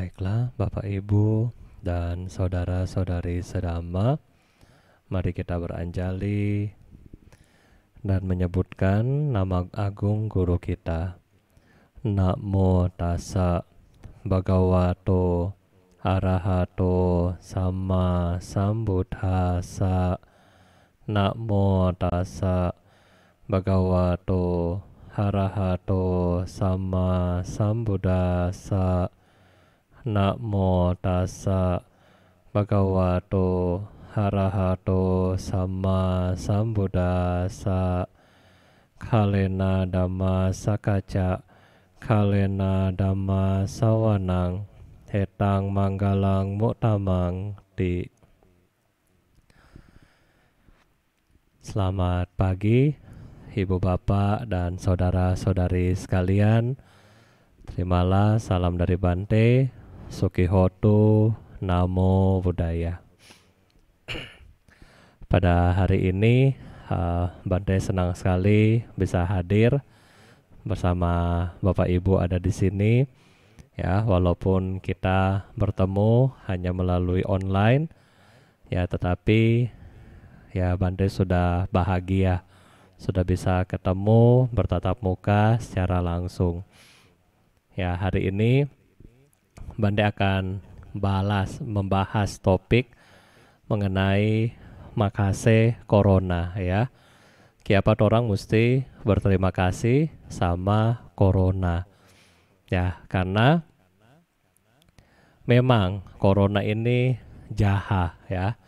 Baiklah, Bapak Ibu dan saudara-saudari sedama, mari kita beranjali dan menyebutkan nama agung guru kita. Namo tassa bhagavato arahato sama sambuddhassa. Namo tassa bhagavato arahato sama sambuddhassa. Namo tassa bhagavato arahato sama sambuddhassa. Kalena dhamma sakacca kalena dhamma sawanang hetang manggalang muktamang di. Selamat pagi Ibu Bapak dan saudara-saudari sekalian. Terimalah salam dari Bante, Sukihotu, Namo Buddhaya. Pada hari ini Bante senang sekali bisa hadir bersama Bapak Ibu ada di sini. Ya, walaupun kita bertemu hanya melalui online, ya tetapi ya Bante sudah bahagia, sudah bisa ketemu bertatap muka secara langsung. Ya, hari ini Bante akan membahas topik mengenai makase corona ya. Kiapa orang mesti berterima kasih sama corona. Ya, karena memang corona ini jahat ya.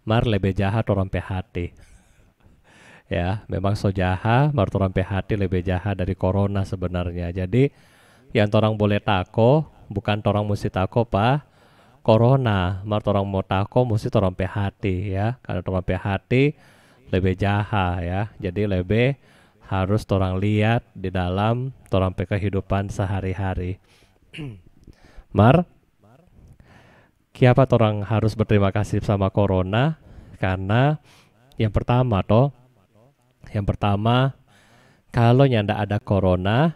Mar lebih jahat orang PHT. Ya, memang so jahat, mar orang PHT lebih jahat dari corona sebenarnya. Jadi yang orang boleh tako, bukan orang mesti tako pak corona, mar orang mau tako mesti orang PHT ya, karena orang PHT lebih jahat ya, jadi lebih harus orang lihat di dalam orang kehidupan sehari-hari. Mar, kenapa orang harus berterima kasih sama corona? Karena yang pertama kalau nyanda ada corona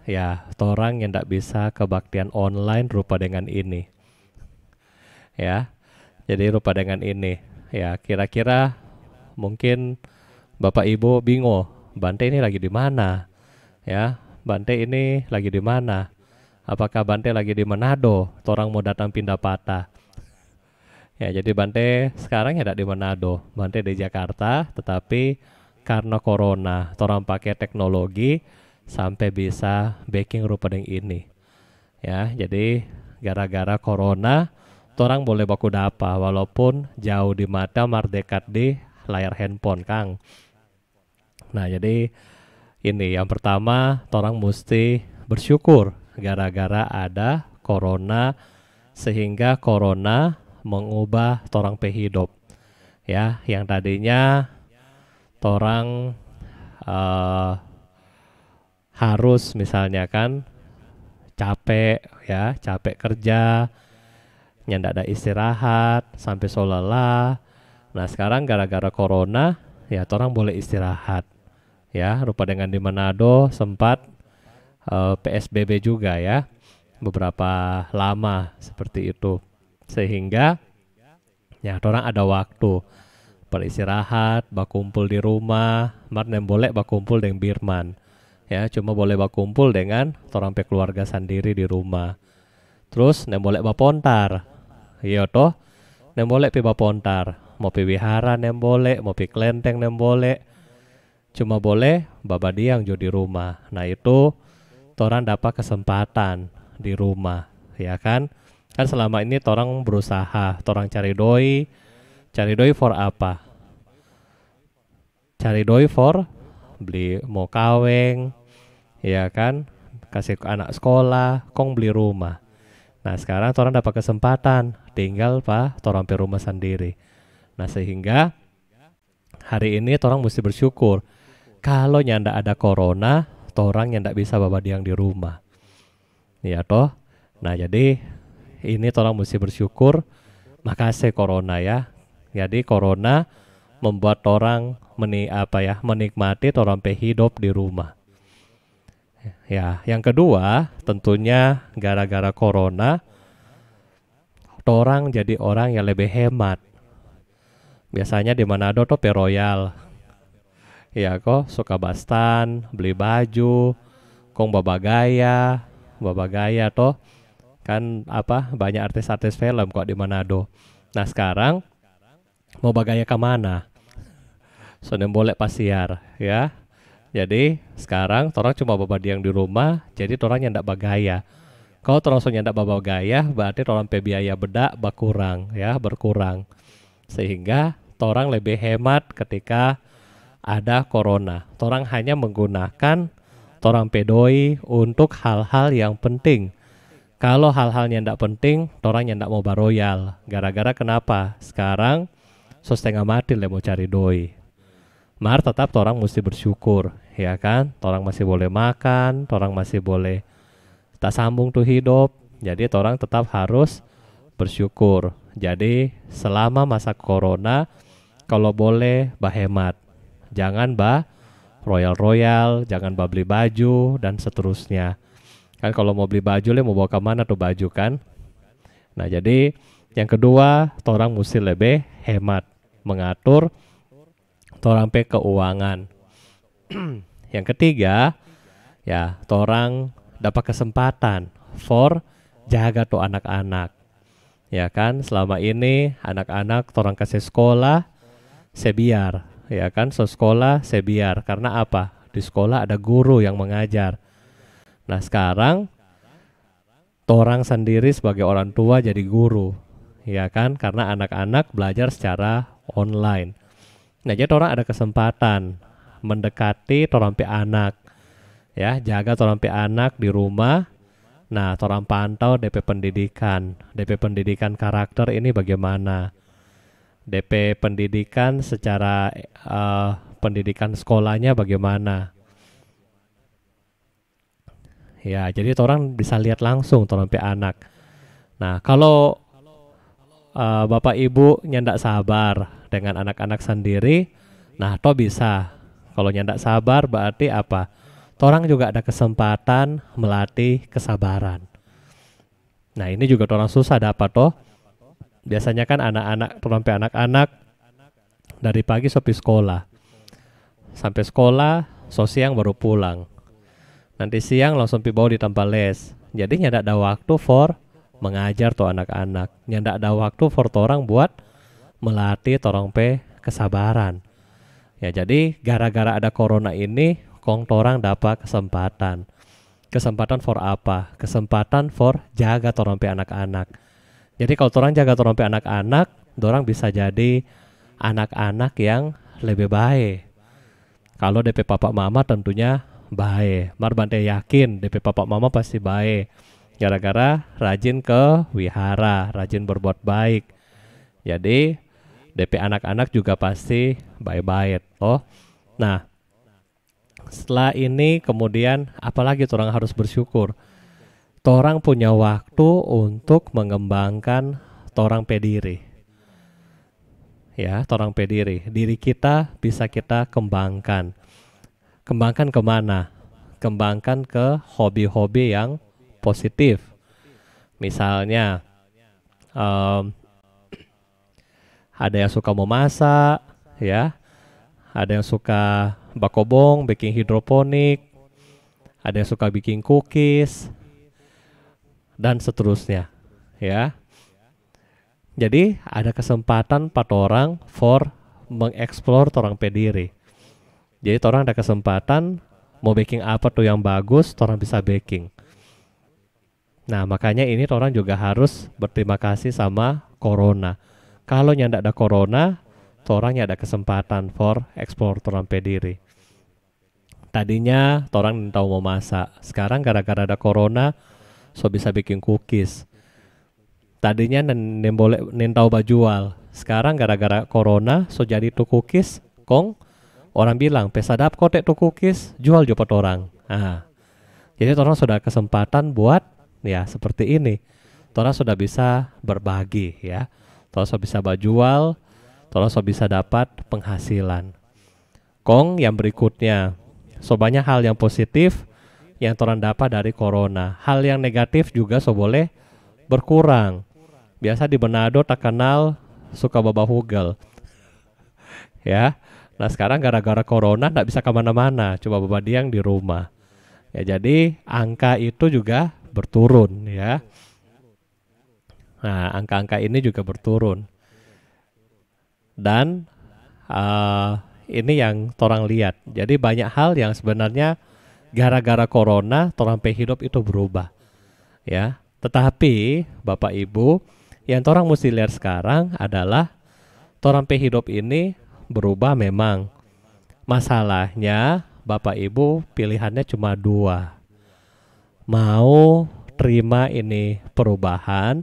ya, orang yang tidak bisa kebaktian online rupa dengan ini. Ya, jadi rupa dengan ini. Ya, kira-kira mungkin Bapak Ibu bingung, Bante ini lagi di mana? Ya, Bante ini lagi di mana? Apakah Bante lagi di Manado? Orang mau datang pindah patah. Ya, jadi Bante sekarang ya tidak di Manado, Bante di Jakarta, tetapi karena corona, orang pakai teknologi sampai bisa baking rupa dengan ini. Ya, jadi gara-gara corona, orang boleh baku dapa walaupun jauh di mata mar dekat di layar handphone, Kang. Nah, jadi ini yang pertama, orang mesti bersyukur gara-gara ada corona sehingga corona mengubah orang hidup. Ya, yang tadinya orang harus misalnya kan capek ya, capek kerja, nyanda ada istirahat sampai so lelah. Nah, sekarang gara-gara corona ya orang boleh istirahat. Ya, rupa dengan di Manado sempat PSBB juga ya, beberapa lama seperti itu. Sehingga ya orang ada waktu beristirahat, bakumpul di rumah, mar nem boleh bakumpul dengan Birman. Ya, cuma boleh berkumpul dengan orang keluarga sendiri di rumah. Terus nem boleh bapontar. Iya toh, nem boleh pi bapontar. Mau pi wihara nem boleh, mau pi kelenteng nem boleh. Cuma boleh babadiang jo di rumah. Nah, itu orang dapat kesempatan di rumah, ya kan? Kan selama ini orang berusaha, orang cari doi. Cari doi for apa? Cari doi for beli mau kaweng, ya kan, kasih ke anak sekolah, kong beli rumah. Nah, sekarang orang dapat kesempatan tinggal orang pe rumah sendiri. Nah, sehingga hari ini orang mesti bersyukur kalau nyanda ada corona, orang nyanda bisa babadiang di rumah. Ya toh. Nah, jadi ini orang mesti bersyukur, makasih corona ya. Jadi corona membuat orang menikmati orang pe hidup di rumah. Ya, yang kedua tentunya gara-gara corona torang jadi orang yang lebih hemat. Biasanya di Manado tuh Royal. Ya kok suka bastan, beli baju, kong babagaya toh kan apa banyak artis-artis film kok di Manado. Nah sekarang mau bagaya ke mana? Soalnya boleh pasiar ya. Jadi sekarang orang cuma babadiang di rumah, jadi orang yang ndak bagaya. Kalau orang so ndak babagaya, berarti orang pe biaya bedak berkurang. Sehingga orang lebih hemat ketika ada corona. Orang hanya menggunakan orang pedoi untuk hal-hal yang penting. Kalau hal-hal yang tidak penting, orang yang tidak mau baroyal. Gara-gara kenapa? Sekarang so setengah mati lah mau cari doi. Mar tetap orang mesti bersyukur, ya kan? Orang masih boleh makan, orang masih boleh tak sambung tuh hidup. Jadi orang tetap harus bersyukur. Jadi selama masa corona, kalau boleh hemat. Jangan royal, jangan beli baju dan seterusnya. Kan kalau mau beli baju mau bawa kemana tuh baju kan? Nah jadi yang kedua, orang mesti lebih hemat mengatur orang pe keuangan. Yang ketiga, ya orang dapat kesempatan for jaga tuh anak-anak. Ya kan, selama ini anak-anak orang kasih sekolah sebiar, ya kan, sekolah sebiar. Karena apa? Di sekolah ada guru yang mengajar. Nah sekarang orang sendiri sebagai orang tua jadi guru, ya kan, karena anak-anak belajar secara online. Nah jadi orang ada kesempatan mendekati orang pe anak, ya jaga orang pe anak di rumah. Nah orang pantau DP pendidikan karakter ini bagaimana, DP pendidikan secara pendidikan sekolahnya bagaimana. Ya jadi orang bisa lihat langsung orang pe anak. Nah kalau bapak ibu nyandak sabar dengan anak-anak sendiri, nah toh bisa. Kalau nyandak sabar berarti apa? Orang juga ada kesempatan melatih kesabaran. Nah ini juga orang susah dapat toh. Biasanya kan anak-anak dari pagi sampai sekolah, so siang baru pulang. Nanti siang langsung bawa di tempat les. Jadi nyandak ada waktu for mengajar tuh anak-anak. Nyandak ada waktu for orang buat melatih orang pe kesabaran. Ya jadi gara-gara ada corona ini orang dapat kesempatan. Kesempatan for apa? Kesempatan for jaga orang pe anak-anak. Jadi kalau orang jaga orang pe anak-anak, orang bisa jadi anak-anak yang lebih baik. Kalau DP papa mama tentunya baik. Mar Bante yakin DP papa mama pasti baik. Gara-gara rajin ke wihara, rajin berbuat baik. Jadi DP anak-anak juga pasti baik-baik. Oh, nah setelah ini kemudian apalagi orang harus bersyukur. Orang punya waktu untuk mengembangkan orang pe diri. Ya, orang pe diri. Diri kita bisa kita kembangkan. Kembangkan kemana? Kembangkan ke hobi-hobi yang positif. Misalnya ada yang suka memasak, ya. Ada yang suka bakobong, baking hidroponik. Ada yang suka bikin cookies dan seterusnya, ya. Jadi ada kesempatan 4 orang for mengeksplor orang pe diri. Jadi orang ada kesempatan mau baking apa tuh yang bagus, orang bisa baking. Nah makanya ini orang juga harus berterima kasih sama corona. Kalau ndak ada corona, orangnya ada kesempatan for explore orang pe diri. Tadinya orang tahu mau masak, sekarang gara-gara ada corona, so bisa bikin cookies. Tadinya tahu bajual, sekarang gara-gara corona, so jadi tuh cookies, kong orang bilang pesadap kotek tuh cookies, jual jopot orang. Nah, jadi orang sudah kesempatan buat ya seperti ini. Orang sudah bisa berbagi ya. Orang sudah bisa bajual, orang sudah bisa dapat penghasilan. Kong yang berikutnya, so banyak hal yang positif yang orang dapat dari corona. Hal yang negatif juga so boleh berkurang. Biasa di Manado terkenal suka bawa hugel, ya. Nah sekarang gara-gara corona nggak bisa kemana-mana, cuma bawa diang di rumah. Ya jadi angka itu juga berturun ya. Nah angka-angka ini juga berturun dan eh, ini yang orang lihat. Jadi banyak hal yang sebenarnya gara-gara corona orang hidup itu berubah ya. Tetapi Bapak Ibu yang orang mesti lihat sekarang adalah orang hidup ini berubah memang. Masalahnya Bapak Ibu pilihannya cuma dua. Mau terima ini perubahan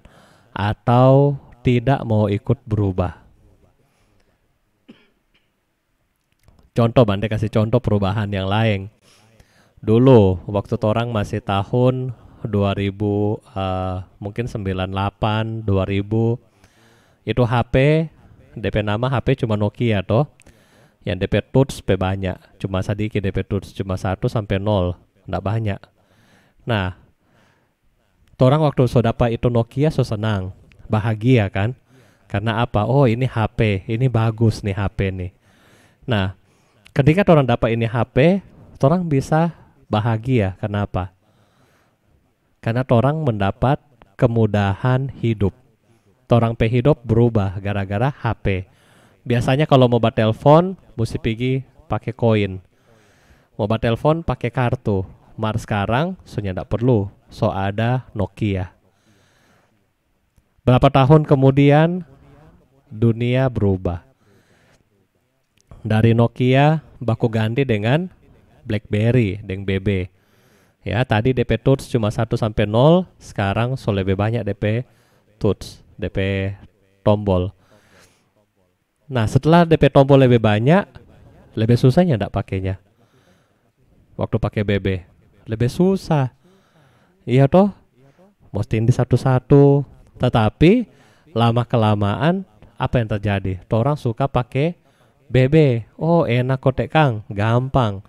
atau tidak mau ikut berubah. Contoh Bante kasih contoh perubahan yang lain. Dulu waktu orang masih tahun 2000 mungkin 98 2000 itu HP DP nama HP cuma Nokia toh. Yang DP touch banyak, cuma sedikit DP touch, cuma 1 sampai 0, enggak banyak. Nah, orang waktu so dapat itu Nokia so senang, bahagia kan? Karena apa? Oh ini HP, ini bagus nih HP nih. Nah, ketika orang dapat ini HP, orang bisa bahagia. Kenapa? Karena orang mendapat kemudahan hidup. Orang hidup berubah gara-gara HP. Biasanya kalau mau telepon, mesti pergi pakai koin. Mau telepon pakai kartu. Mar sekarang, soalnya tidak perlu. So ada Nokia. Berapa tahun kemudian, dunia berubah. Dari Nokia, baku ganti dengan BlackBerry, dengan BB. Ya, tadi DP touch cuma 1 sampai 0, sekarang so lebih banyak DP touch, DP tombol. Nah, setelah DP tombol lebih banyak, lebih susahnya enggak pakainya. Waktu pakai BB, lebih susah. Iya toh? Mesti di satu-satu. Tetapi lama kelamaan apa yang terjadi? Orang suka pakai BB. Oh, enak kok Kang, gampang.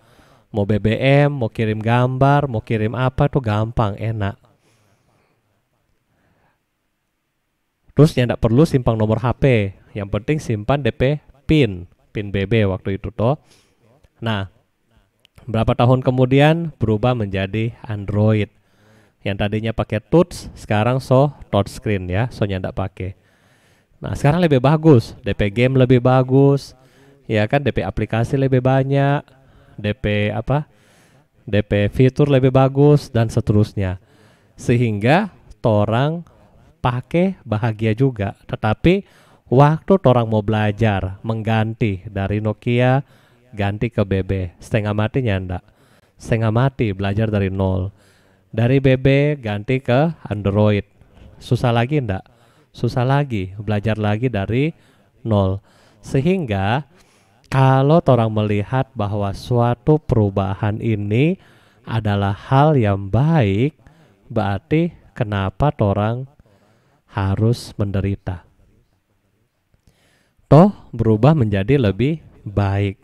Mau BBM, mau kirim gambar, mau kirim apa tuh gampang, enak. Terus yang tidak perlu simpan nomor HP, yang penting simpan DP PIN BB waktu itu toh. Nah, berapa tahun kemudian berubah menjadi Android. Yang tadinya pakai touch, sekarang so touchscreen ya, so tidak pakai. Nah, sekarang lebih bagus, DP game lebih bagus, ya kan, DP aplikasi lebih banyak, DP apa? DP fitur lebih bagus dan seterusnya. Sehingga orang pakai bahagia juga. Tetapi waktu orang mau belajar mengganti dari Nokia ganti ke BB, setengah matinya enggak. Setengah mati belajar dari nol. Dari BB ganti ke Android. Susah lagi enggak? Susah lagi, belajar lagi dari nol. Sehingga kalau orang melihat bahwa suatu perubahan ini adalah hal yang baik, berarti kenapa orang harus menderita? Toh berubah menjadi lebih baik.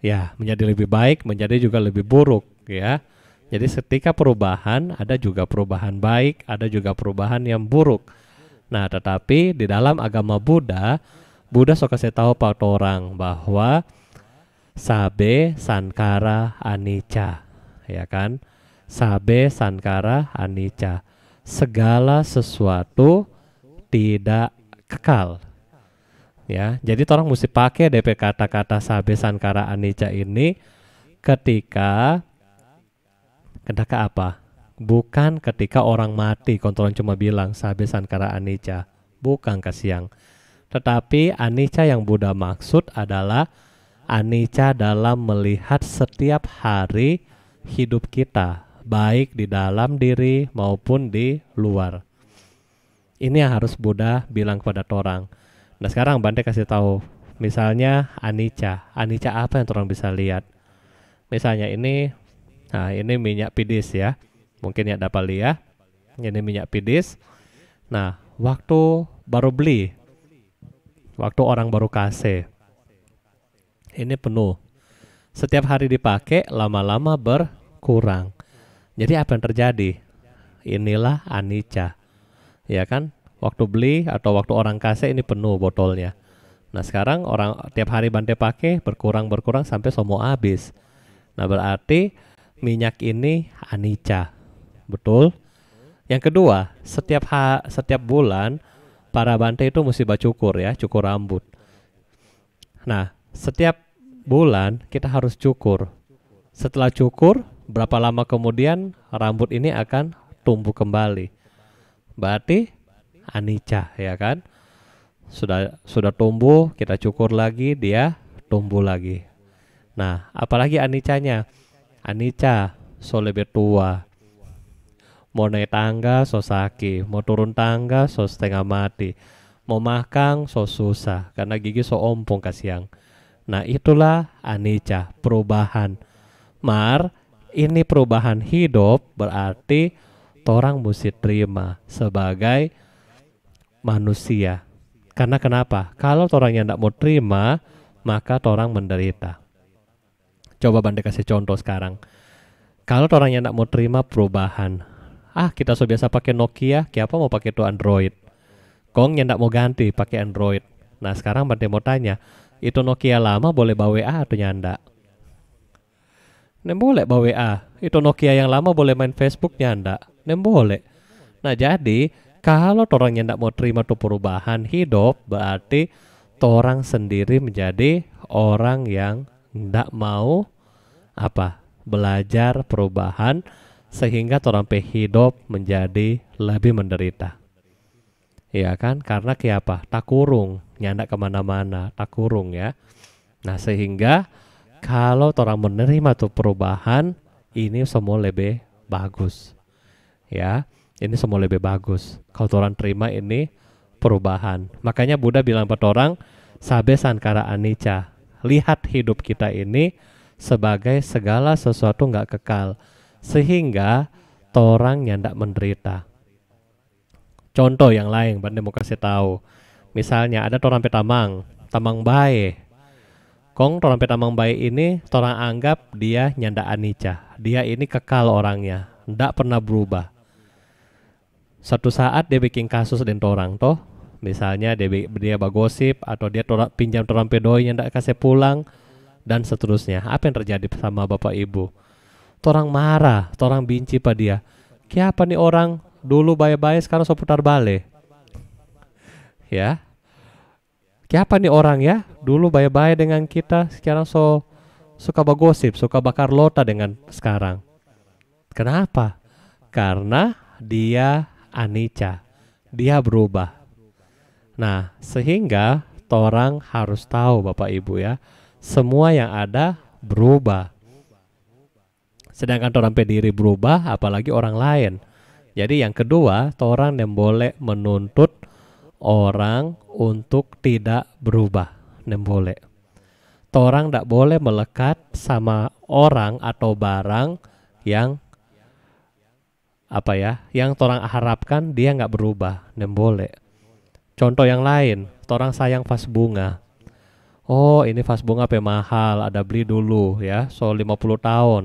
Ya, menjadi lebih baik, menjadi juga lebih buruk ya. Jadi ketika perubahan, ada juga perubahan baik, ada juga perubahan yang buruk. Nah, tetapi di dalam agama Buddha, Buddha suka kasih tahu pada orang bahwa sabe sankara anicca, ya kan? Sabe sankara anicca. Segala sesuatu tidak kekal. Ya, jadi orang mesti pakai DP kata-kata sabe sankara anicca ini ketika apa? Bukan ketika orang mati, kontrol cuma bilang sabe sankara anicca, bukan kasiang. Tetapi anicca yang Buddha maksud adalah anicca dalam melihat setiap hari hidup kita, baik di dalam diri maupun di luar. Ini yang harus Buddha bilang kepada orang. Nah sekarang Bante kasih tahu, misalnya anicca apa yang orang bisa lihat? Misalnya ini, nah ini minyak pidis ya. Mungkin ya dapat lihat, ini minyak pidis. Nah, waktu baru beli, waktu orang baru kasih, ini penuh. Setiap hari dipakai, lama-lama berkurang. Jadi apa yang terjadi? inilah anicca. Ya kan? Waktu beli atau waktu orang kasih ini penuh botolnya. Nah sekarang orang tiap hari Bante pakai berkurang sampai semua habis. Nah berarti minyak ini anicca. Betul? Yang kedua, setiap bulan para Bante itu mesti cukur ya, cukur rambut. Nah, setiap bulan kita harus cukur. Setelah cukur, berapa lama kemudian rambut ini akan tumbuh kembali. Berarti anicca ya kan? Sudah tumbuh, kita cukur lagi, dia tumbuh lagi. Nah, apalagi anicanya? Anicca, so lebih tua. Mau naik tangga, so sakit. Mau turun tangga, so setengah mati. Mau makan, so susah. Karena gigi so ompong kasihan. Nah, itulah anicca, perubahan. Mar, ini perubahan hidup berarti orang mesti terima sebagai manusia. Karena kenapa? Kalau orang yang tidak mau terima, maka orang menderita. Coba Bante kasih contoh sekarang. Kalau orang yang tidak mau terima perubahan, kita sudah biasa pakai Nokia, kenapa mau pakai itu Android? Kong yang tidak mau ganti pakai Android. Nah sekarang Bante mau tanya, itu Nokia lama boleh bawa WA atau nyanda? Nem boleh bawa WA. Itu Nokia yang lama boleh main Facebook nyanda? Nem boleh. Nah jadi kalau orang yang tidak mau terima tuh perubahan hidup, berarti orang sendiri menjadi orang yang tidak mau belajar perubahan, sehingga orang hidup menjadi lebih menderita. Ya kan? Karena tak kurung, nyanda kemana-mana, tak kurung ya. Nah sehingga kalau orang menerima tuh perubahan, ini semua lebih bagus. Ya, ini semua lebih bagus. Kalau orang terima ini perubahan. Makanya Buddha bilang pada orang, sabe sankara anicca. Lihat hidup kita ini sebagai segala sesuatu nggak kekal. Sehingga orang yang tidak menderita. Contoh yang lain, Bante mau kasih tahu. Misalnya ada orang tamang bae. Kong orang tamang bae ini, orang anggap dia nyanda anicca. Dia ini kekal orangnya, tidak pernah berubah. Satu saat dia bikin kasus dengan orang toh. Misalnya dia bagosip atau dia pinjam orang pedoi yang tidak kasih pulang dan seterusnya. Apa yang terjadi sama bapak ibu? Orang marah, orang benci pada dia. Kenapa nih orang dulu baik-baik sekarang so putar balik? Ya. Kenapa nih orang ya? Dulu baik-baik dengan kita, sekarang so suka bagosip, suka bakar lota dengan sekarang. Kenapa? Karena dia anicca. Dia berubah. Nah, sehingga orang harus tahu Bapak Ibu ya, semua yang ada berubah. Sedangkan orang pediri berubah, apalagi orang lain. Jadi yang kedua, orang yang boleh menuntut orang untuk tidak berubah. Nem boleh. Orang tidak boleh melekat sama orang atau barang yang yang orang harapkan dia nggak berubah. Nem boleh. Contoh yang lain, orang sayang vas bunga. Oh ini vas bunga mahal, ada beli dulu ya, so 50 tahun.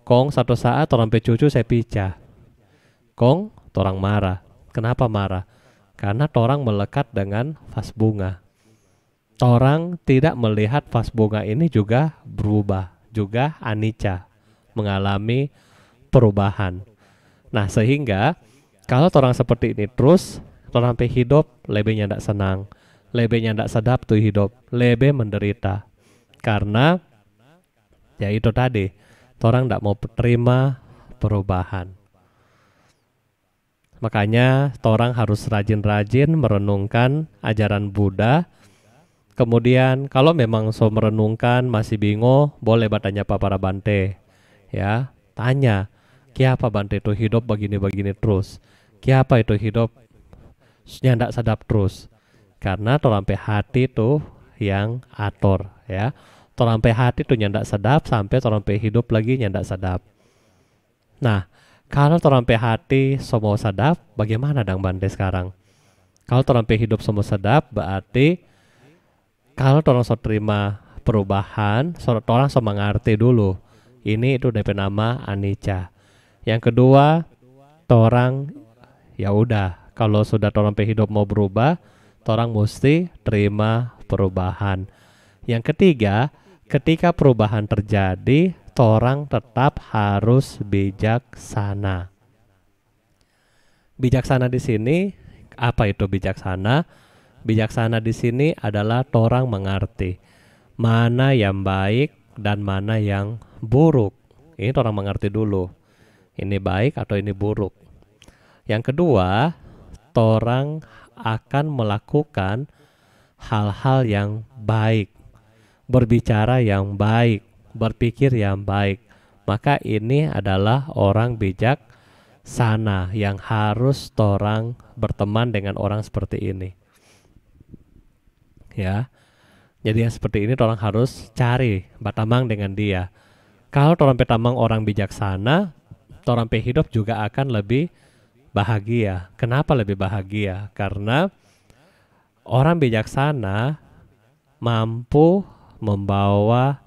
Kong satu saat orang cucu saya picah. Kong, orang marah. Kenapa marah? Karena orang melekat dengan vas bunga. Orang tidak melihat vas bunga ini juga berubah, juga anicca, mengalami perubahan. Nah sehingga kalau orang seperti ini terus, orang sampai hidup lebihnya tidak senang, lebihnya tidak sedap tuh hidup, lebih menderita. Karena ya itu tadi, orang tidak mau terima perubahan. Makanya orang harus rajin-rajin merenungkan ajaran Buddha. Kemudian kalau memang so merenungkan masih bingung, boleh bertanya para Bante. Ya, tanya, kenapa Bante itu hidup begini-begini terus? Kenapa itu hidup nyandak sedap terus? Karena sampai hati itu yang atur ya. Sampai hati itu nyandak sedap sampai sampai hidup lagi nyandak sedap. Nah, kalau sampai hati semua sedap, bagaimana dang Bante sekarang? Kalau sampai hidup semua sedap, berarti kalau orang so terima perubahan, orang mengerti dulu. Ini itu DP nama anicca. Yang kedua, torang ya udah, kalau sudah torang pe hidup mau berubah, torang mesti terima perubahan. Yang ketiga, ketika perubahan terjadi, torang tetap harus bijaksana. Bijaksana di sini, apa itu bijaksana? Bijaksana di sini adalah torang mengerti mana yang baik dan mana yang buruk. Ini torang mengerti dulu. Ini baik atau ini buruk. Yang kedua, torang akan melakukan hal-hal yang baik, berbicara yang baik, berpikir yang baik. Maka ini adalah orang bijaksana yang harus torang berteman dengan orang seperti ini. Ya. Jadi yang seperti ini torang harus cari batamang dengan dia. Kalau torang petamang orang bijaksana, torang pe hidup juga akan lebih bahagia. Kenapa lebih bahagia? Karena orang bijaksana mampu membawa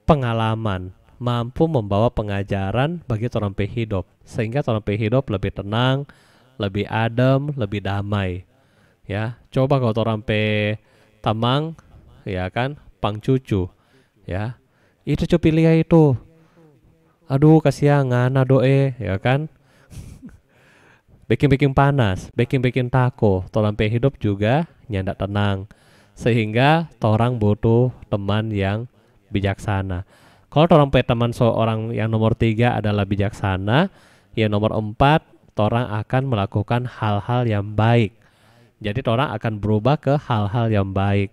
pengalaman, mampu membawa pengajaran bagi torang pe hidup, sehingga torang pe hidup lebih tenang, lebih adem, lebih damai. Ya, coba kalau torang pe tamang, ya kan, pang cucu, ya, itu cupi lia itu, aduh kasihan ngana doe, ya kan, bikin panas, bikin tako, torang pe hidup juga nyandak tenang, sehingga torang butuh teman yang bijaksana. Kalau torang pe teman seorang yang nomor 3 adalah bijaksana, yang nomor 4 torang akan melakukan hal-hal yang baik. Jadi torang akan berubah ke hal-hal yang baik.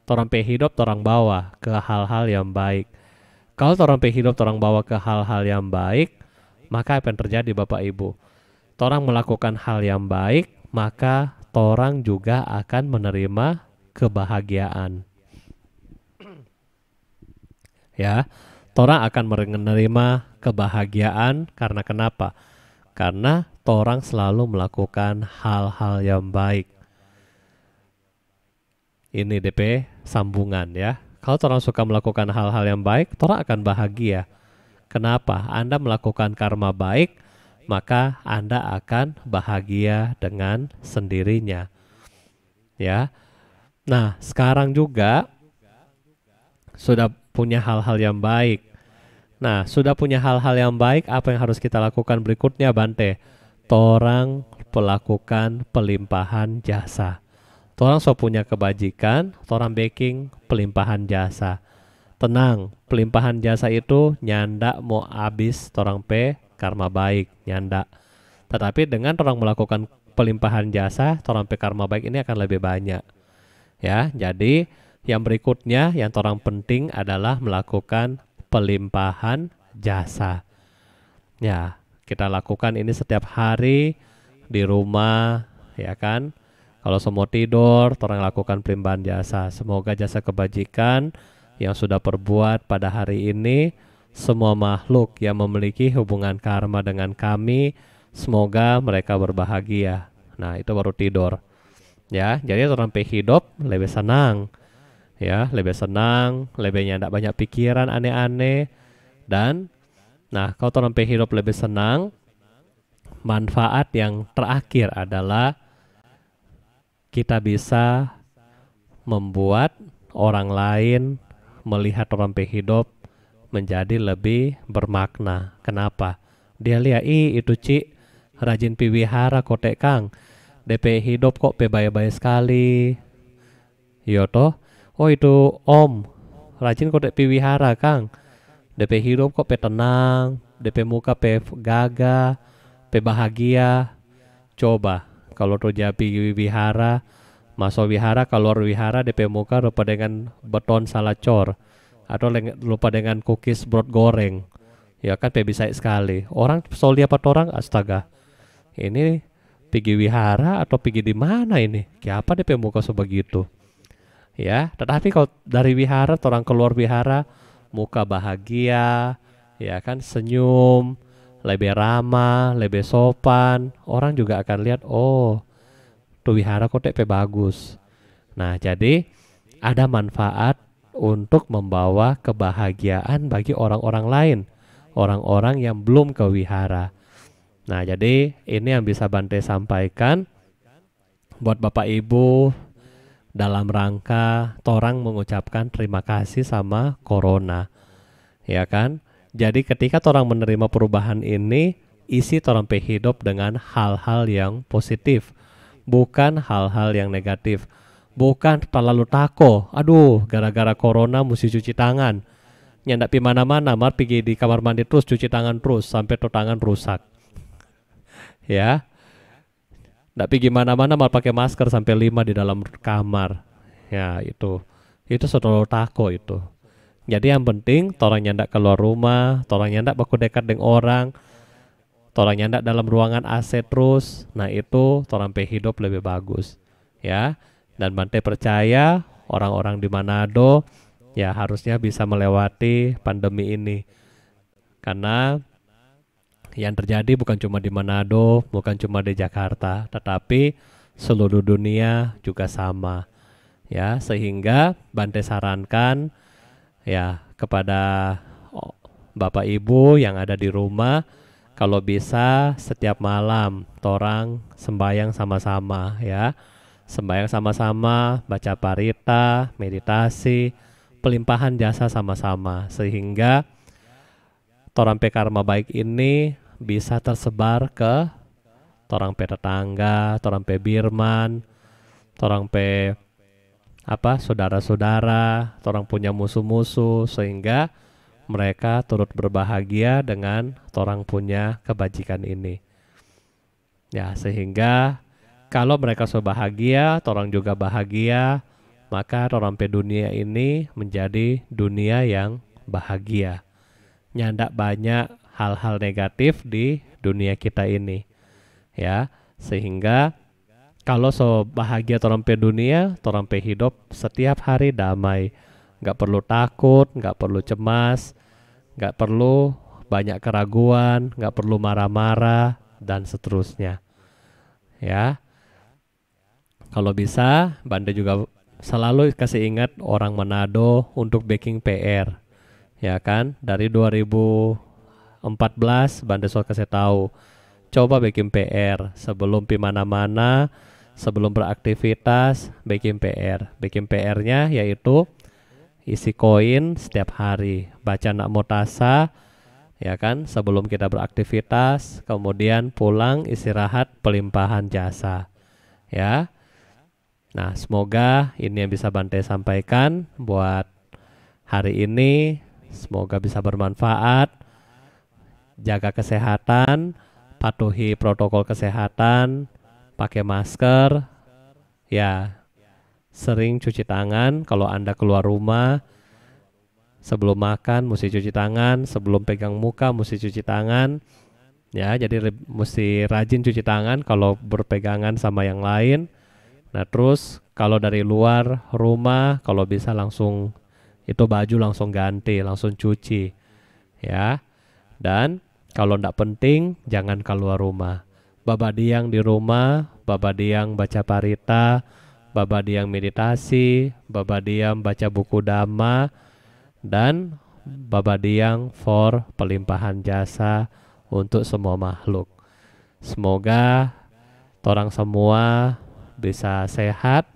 Torang pe hidup torang bawa ke hal-hal yang baik. Kalau torang pe hidup torang bawa ke hal-hal yang baik, maka apa yang terjadi Bapak Ibu? Torang melakukan hal yang baik, maka torang juga akan menerima kebahagiaan. Ya, torang akan menerima kebahagiaan karena kenapa? Karena torang selalu melakukan hal-hal yang baik. Ini DP sambungan ya. Kalau torang suka melakukan hal-hal yang baik, torang akan bahagia. Kenapa? Anda melakukan karma baik, maka Anda akan bahagia dengan sendirinya. Ya. Nah, sekarang juga sudah punya hal-hal yang baik. Nah, sudah punya hal-hal yang baik, apa yang harus kita lakukan berikutnya, Bante? Torang melakukan pelimpahan jasa. Torang so punya kebajikan, torang baking pelimpahan jasa. Tenang, pelimpahan jasa itu nyanda mau habis torang pe karma baik, nyanda. Tetapi dengan torang melakukan pelimpahan jasa, torang pe karma baik ini akan lebih banyak. Ya, jadi yang berikutnya yang torang penting adalah melakukan pelimpahan jasa. Ya, kita lakukan ini setiap hari di rumah, ya kan? Kalau semua tidur, torang lakukan pelimpahan jasa. Semoga jasa kebajikan yang sudah perbuat pada hari ini, semua makhluk yang memiliki hubungan karma dengan kami, semoga mereka berbahagia. Nah, itu baru tidur. Ya, jadi torang pe hidup lebih senang. Ya, lebih senang, lebih nyandak banyak pikiran aneh-aneh. Dan, nah, kalau torang pe hidup lebih senang, manfaat yang terakhir adalah kita bisa membuat orang lain melihat orang pe hidup menjadi lebih bermakna. Kenapa? Dia lihat, itu Ci rajin pi wihara kotek Kang. DP hidup kok pe baik-baik sekali. Yo toh, oh itu Om rajin kotek pi wihara Kang. DP hidup kok pe tenang, DP muka pe gagah, pe bahagia. Coba kalau tuh jabi wihara, masuk wihara, keluar wihara, DP muka lupa dengan beton salacor atau lupa dengan cookies brot goreng, ya kan pe bisa sekali. Orang so lihat orang, astaga, ini pergi wihara atau pergi di mana ini? Kenapa DP muka sebegitu? Ya, tetapi kalau dari wihara, orang keluar wihara, muka bahagia, ya kan, senyum, lebih ramah, lebih sopan, orang juga akan lihat, oh, tuh wihara kok tepe bagus. Nah, jadi ada manfaat untuk membawa kebahagiaan bagi orang-orang lain, orang-orang yang belum ke wihara. Nah, jadi ini yang bisa Bante sampaikan buat Bapak Ibu dalam rangka torang mengucapkan terima kasih sama corona, ya kan? Jadi ketika torang menerima perubahan ini, isi torang pe hidup dengan hal-hal yang positif, bukan hal-hal yang negatif. Bukan terlalu tako, aduh gara-gara corona mesti cuci tangan. Nyandak pi mana-mana, mar pergi di kamar mandi terus cuci tangan terus sampai tuh tangan rusak. Ya, ndak pergi mana-mana mal pakai masker sampai 5 di dalam kamar. Ya, itu selalu tako itu. Jadi yang penting torang nyandak keluar rumah, torang nyandak baku dekat dengan orang, torang nyandak dalam ruangan AC terus. Nah, itu torang pe hidup lebih bagus. Ya. Dan Bante percaya orang-orang di Manado ya harusnya bisa melewati pandemi ini. Karena yang terjadi bukan cuma di Manado, bukan cuma di Jakarta, tetapi seluruh dunia juga sama. Ya, sehingga Bante sarankan ya kepada Bapak Ibu yang ada di rumah, kalau bisa setiap malam torang sembahyang sama-sama ya. Sembahyang sama-sama, baca parita, meditasi, pelimpahan jasa sama-sama, sehingga torang pe karma baik ini bisa tersebar ke torang pe tetangga, torang pe birman, torang pe saudara-saudara, torang punya musuh-musuh, sehingga mereka turut berbahagia dengan torang punya kebajikan ini. Ya, sehingga kalau mereka sudah bahagia, orang juga bahagia, maka orang pe dunia ini menjadi dunia yang bahagia. Nyandak banyak hal-hal negatif di dunia kita ini. Ya, sehingga kalau so bahagia orang pe dunia, orang pe hidup setiap hari damai. Nggak perlu takut, nggak perlu cemas, nggak perlu banyak keraguan, nggak perlu marah-marah, dan seterusnya. Ya. Kalau bisa, Bante juga selalu kasih ingat orang Manado untuk baking PR. Ya kan, dari 2014 Bante selalu kasih tahu, coba baking PR sebelum pi mana-mana, sebelum beraktivitas, baking PR. Baking PR-nya yaitu isi koin setiap hari, baca Namo Tassa, ya kan, sebelum kita beraktivitas, kemudian pulang istirahat pelimpahan jasa. Ya. Nah, semoga ini yang bisa Bante sampaikan buat hari ini. Semoga bisa bermanfaat. Jaga kesehatan, patuhi protokol kesehatan, pakai masker, ya, sering cuci tangan kalau Anda keluar rumah. Sebelum makan mesti cuci tangan, sebelum pegang muka mesti cuci tangan. Ya, jadi mesti rajin cuci tangan kalau berpegangan sama yang lain. Nah, terus kalau dari luar rumah, kalau bisa langsung itu baju langsung ganti, langsung cuci, ya. Dan kalau tidak penting, jangan keluar rumah. Babadiang di rumah, babadiang baca parita, babadiang meditasi, babadiang baca buku dhamma, dan babadiang for pelimpahan jasa untuk semua makhluk. Semoga orang semua bisa sehat,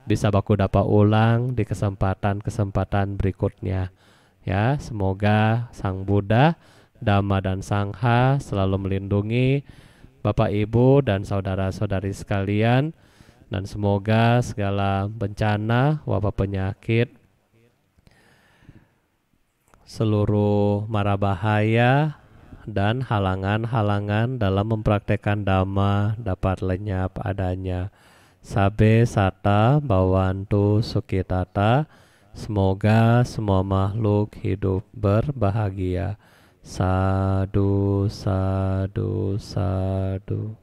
bisa baku dapat ulang di kesempatan-kesempatan berikutnya. Ya, semoga Sang Buddha, Dhamma dan Sangha selalu melindungi Bapak Ibu dan saudara-saudari sekalian, dan semoga segala bencana, wabah penyakit, seluruh mara bahaya dan halangan-halangan dalam mempraktekkan Dhamma dapat lenyap adanya. Sabe sata bawantu sukitata. Semoga semua makhluk hidup berbahagia. Sadu, sadu, sadu.